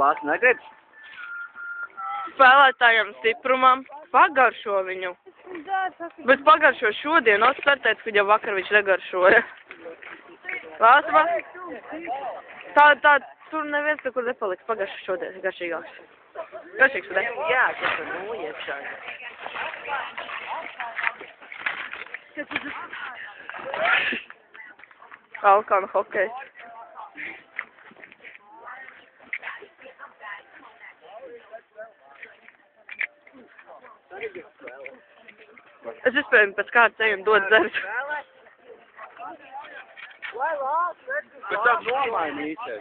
Lās negrib? Spēlētājiem stiprumam pagaršo viņu. Bet pagaršo šodien, atstartēc, kad jau vakar viņš negaršoja. Lāsva? Tā, tur neviens nekur nepaliks pagaršo šodien, garšīgāks. Garšīgs, ne? Jā, tas ir iekšā. Alkāna hokejs. Es vispējams pēc kārtas eju un dod dzert. Bet tā nomainīsies.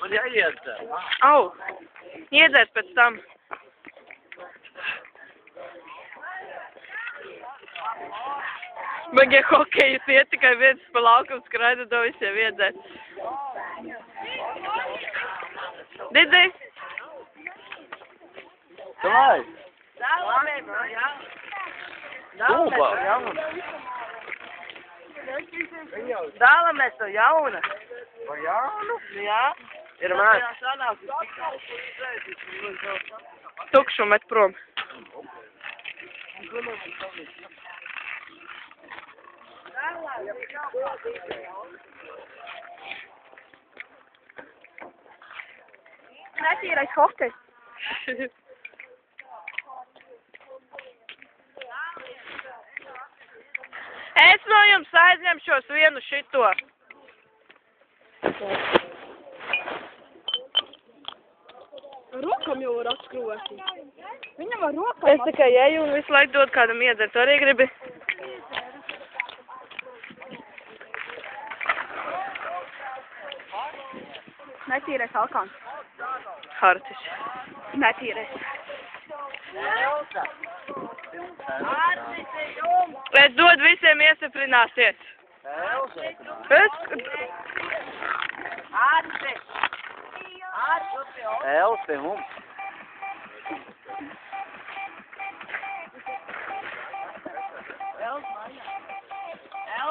Man jāiedzer. Au! Iedzēs pēc tam. Bagie hokejas iet tikai viens pa laukumu skraida, to visiem iedzēs. Didi? Davai! Dālamies to jauna. Vai jaunu? Jā. Ir mās. Tukšu met prom. Netīrais hokejs. Es no jums aizņemšos vienu šito. Rokam jau var atskrūvēt. Viņam ar rokam Es tikai eju un visu laiku dod kādam iedzert. Tu arī gribi? Netīrais alkāns. Hartis. Netīrais. Es dod visiem iesaprināsies. Els pie mums.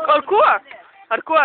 Ar ko? Ar ko?